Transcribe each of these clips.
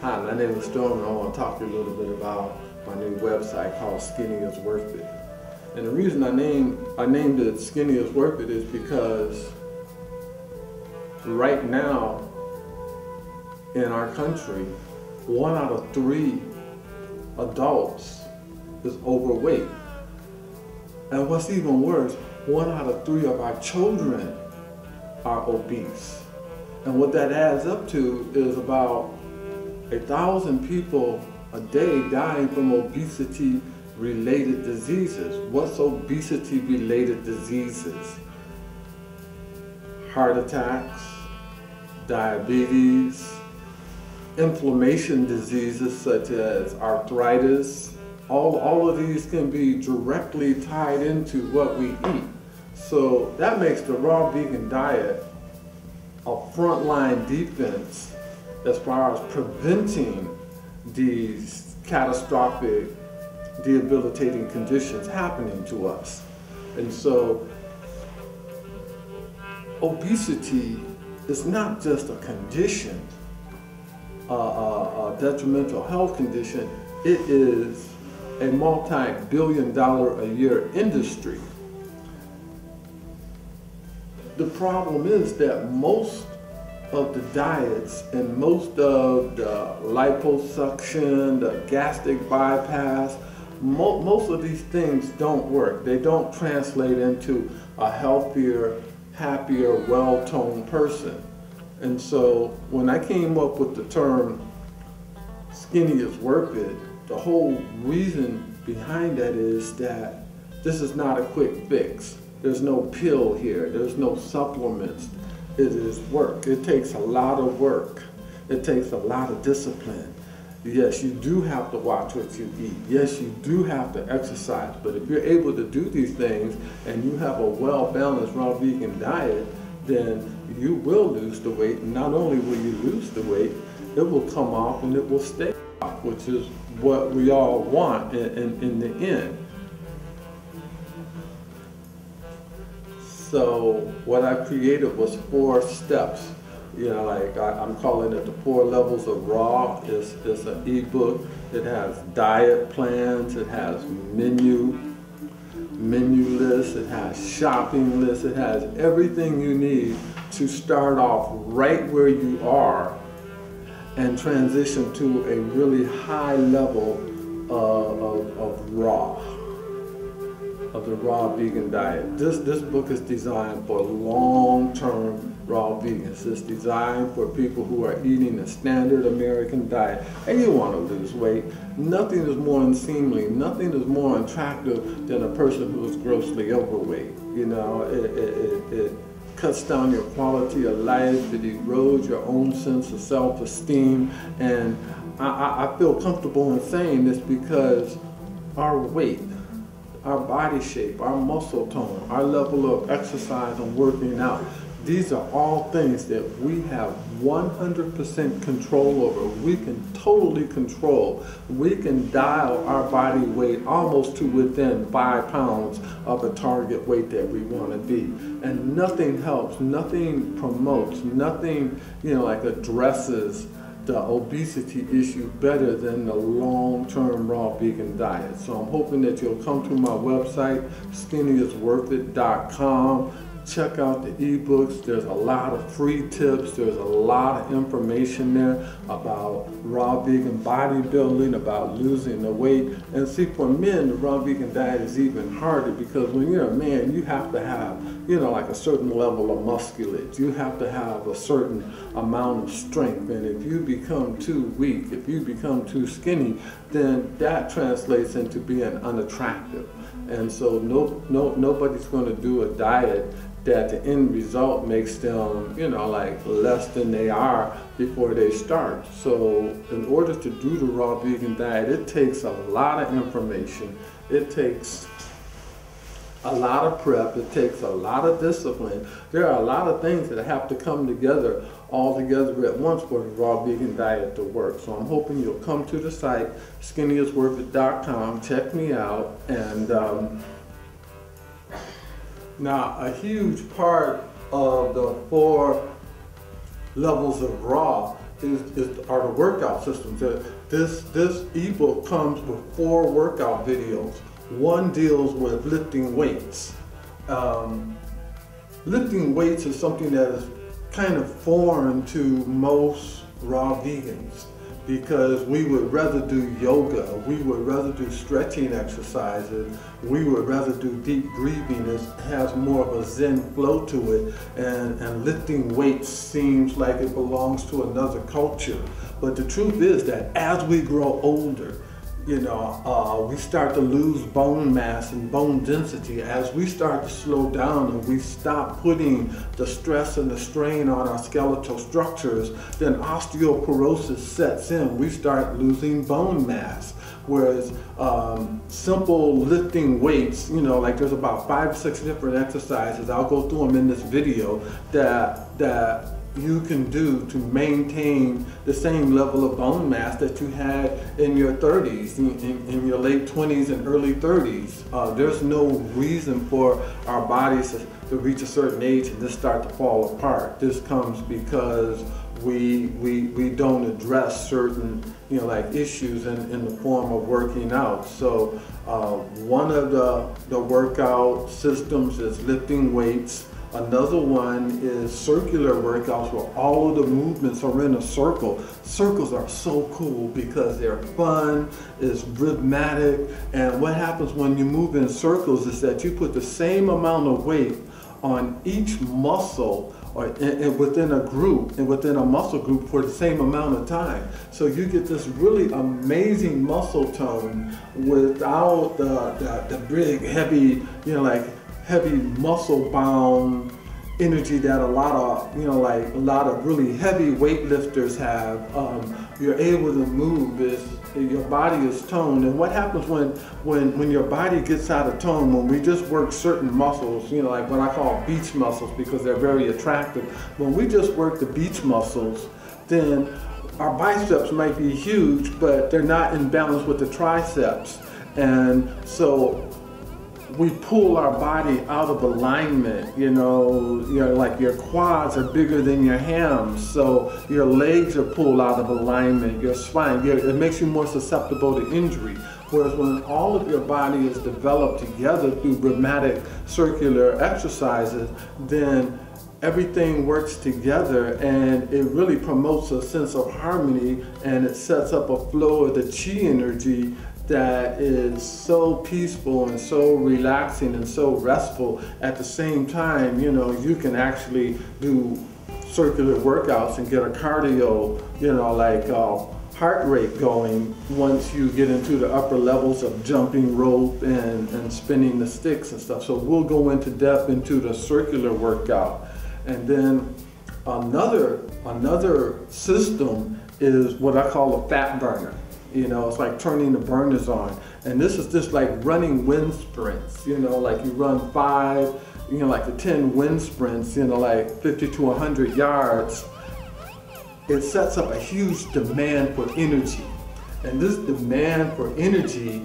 Hi, my name is Storm, and I want to talk to you a little bit about my new website called Skinny is Worth It. And the reason I named it Skinny is Worth It is because right now in our country, 1 out of 3 adults is overweight. And what's even worse, 1 out of 3 of our children are obese. And what that adds up to is about 1,000 people a day dying from obesity-related diseases. What's obesity-related diseases? Heart attacks, diabetes, inflammation diseases such as arthritis. All of these can be directly tied into what we eat. So that makes the raw vegan diet a frontline defense as far as preventing these catastrophic, debilitating conditions happening to us. And so obesity is not just a condition, a detrimental health condition. It is a multi-billion-dollar-a-year industry. The problem is that most of the diets and most of the liposuction, the gastric bypass, most of these things don't work. They don't translate into a healthier, happier, well-toned person. And so when I came up with the term skinny is worth it, the whole reason behind that is that this is not a quick fix. There's no pill here. There's no supplements. It is work. It takes a lot of work. It takes a lot of discipline. Yes, you do have to watch what you eat. Yes, you do have to exercise. But if you're able to do these things and you have a well-balanced raw vegan diet, then you will lose the weight. And not only will you lose the weight, it will come off and it will stay off, which is what we all want in the end. So what I created was 4 steps. You know, like I'm calling it the 4 levels of raw. It's an ebook. It has diet plans. It has menu lists. It has shopping lists. It has everything you need to start off right where you are and transition to a really high level of the raw vegan diet. This book is designed for long-term raw vegans. It's designed for people who are eating a standard American diet and you want to lose weight. Nothing is more unseemly, nothing is more unattractive than a person who is grossly overweight. You know, it cuts down your quality of life, it erodes your own sense of self-esteem, and I feel comfortable in saying this because our weight, our body shape, our muscle tone, our level of exercise and working out, these are all things that we have 100% control over. We can totally control. We can dial our body weight almost to within 5 pounds of a target weight that we want to be. And nothing helps, nothing promotes, nothing, you know, like addresses the obesity issue better than the long-term raw vegan diet. So I'm hoping that you'll come to my website, skinnyisworthit.com. Check out the ebooks. There's a lot of free tips. There's a lot of information there about raw vegan bodybuilding, about losing the weight. And see, for men, the raw vegan diet is even harder because when you're a man, you have to have, you know, like a certain level of musculature. You have to have a certain amount of strength. And if you become too weak, if you become too skinny, then that translates into being unattractive. And so nobody's going to do a diet that the end result makes them, you know, like less than they are before they start. So in order to do the raw vegan diet, it takes a lot of information. It takes a lot of prep. It takes a lot of discipline. There are a lot of things that have to come together all together at once for the raw vegan diet to work. So I'm hoping you'll come to the site, skinnyisworthit.com, check me out, and now a huge part of the 4 levels of raw are the workout systems. This ebook comes with 4 workout videos. One deals with lifting weights. Lifting weights is something that is kind of foreign to most raw vegans, because we would rather do yoga, we would rather do stretching exercises, we would rather do deep breathing. It has more of a Zen flow to it, and lifting weights seems like it belongs to another culture. But the truth is that as we grow older, we start to lose bone mass and bone density. As we start to slow down and we stop putting the stress and the strain on our skeletal structures, then osteoporosis sets in. We start losing bone mass. Whereas simple lifting weights, like there's about 5 or 6 different exercises, I'll go through them in this video, that you can do to maintain the same level of bone mass that you had in your 30s, in your late 20s and early 30s. There's no reason for our bodies to reach a certain age and just start to fall apart. This comes because we don't address certain issues in the form of working out. So one of the workout systems is lifting weights. Another one is circular workouts, where all of the movements are in a circle. Circles are so cool because they're fun, it's rhythmic, and what happens when you move in circles is that you put the same amount of weight on each muscle or within a group and within a muscle group for the same amount of time. So you get this really amazing muscle tone without the big, heavy, heavy muscle bound energy that a lot of really heavy weightlifters have. You're able to move, your body is toned. And what happens when your body gets out of tone, when we just work certain muscles, like what I call beach muscles because they're very attractive. When we just work the beach muscles, then our biceps might be huge, but they're not in balance with the triceps. And so we pull our body out of alignment, like your quads are bigger than your hams, so your legs are pulled out of alignment, your spine, it makes you more susceptible to injury. Whereas when all of your body is developed together through rhythmic circular exercises, then everything works together and it really promotes a sense of harmony, and it sets up a flow of the chi energy that is so peaceful and so relaxing and so restful. At the same time, you can actually do circular workouts and get a cardio, heart rate going once you get into the upper levels of jumping rope and spinning the sticks and stuff. So we'll go into depth into the circular workout. And then another system is what I call a fat burner. It's like turning the burners on. And this is just like running wind sprints, like you run 5, like the 10 wind sprints, like 50 to 100 yards. It sets up a huge demand for energy. And this demand for energy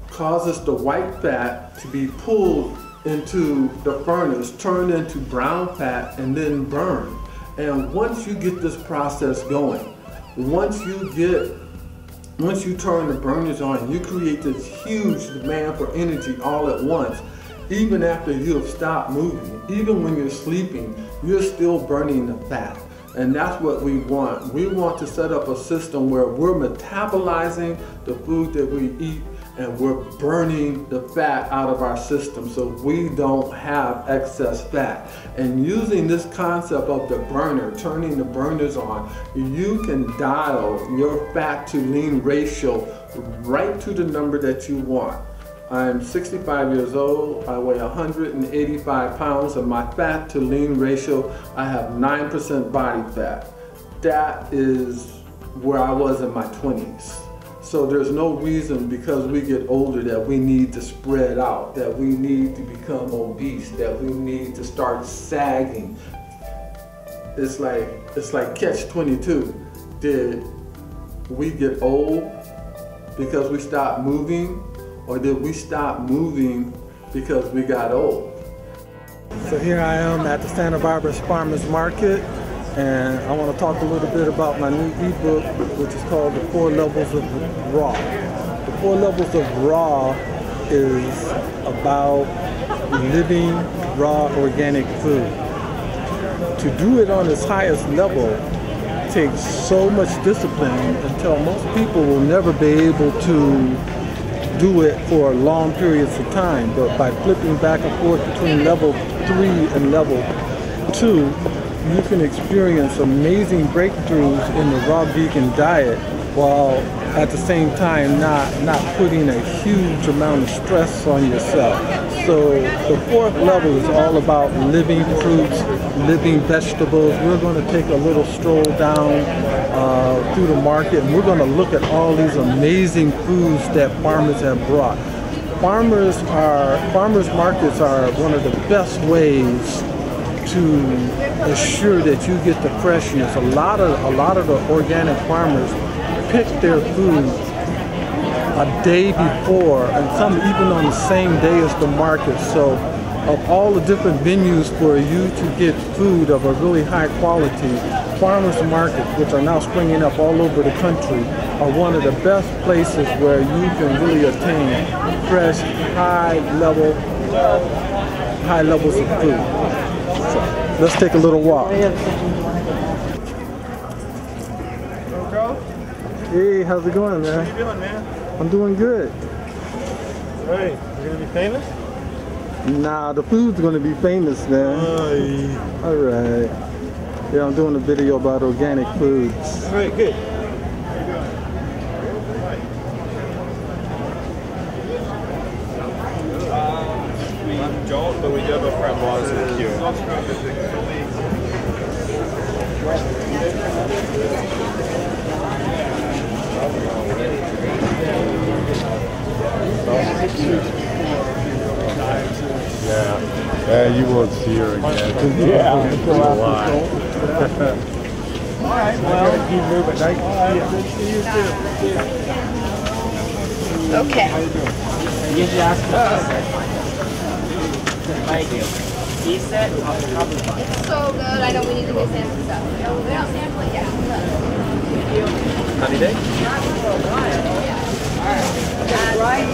causes the white fat to be pulled into the furnace, turned into brown fat, and then burned. And once you get this process going, once you turn the burners on, you create this huge demand for energy all at once. Even after you have stopped moving, even when you're sleeping, you're still burning the fat. And that's what we want. We want to set up a system where we're metabolizing the food that we eat and we're burning the fat out of our system so we don't have excess fat. And using this concept of the burner, turning the burners on, you can dial your fat to lean ratio right to the number that you want. I'm 65 years old, I weigh 185 pounds, and my fat to lean ratio, I have 9% body fat. That is where I was in my 20s. So there's no reason because we get older that we need to spread out, that we need to become obese, that we need to start sagging. It's like catch-22. Did we get old because we stopped moving, or did we stop moving because we got old? So here I am at the Santa Barbara Farmers Market, and I want to talk a little bit about my new ebook, which is called The 4 Levels of Raw. The 4 Levels of Raw is about living raw organic food. To do it on its highest level takes so much discipline until most people will never be able to do it for long periods of time. But by flipping back and forth between level 3 and level 2, you can experience amazing breakthroughs in the raw vegan diet while at the same time not putting a huge amount of stress on yourself. So the 4th level is all about living fruits, living vegetables. We're going to take a little stroll down through the market, and we're going to look at all these amazing foods that farmers have brought. Farmers markets are one of the best ways to assure that you get the freshness. A lot of the organic farmers pick their food a day before, and some even on the same day as the market. So of all the different venues for you to get food of a really high quality, farmers markets, which are now springing up all over the country, are one of the best places where you can really attain fresh, high levels of food. So let's take a little walk. Hey, how's it going, man? How you doing, man? I'm doing good. Hey, you're gonna be famous? Nah, the food's gonna be famous, man. All right. Yeah, I'm doing a video about organic foods. All right, good. We don't, but we do have a friend Wallace in the queue. Yeah, you won't see her again. Yeah. A lot. All right, well, keep moving. Nice to see you. Okay. Thank you. He said, It's so good. I know we need to get sample stuff. We don't sample it yet. Sunny day? Right.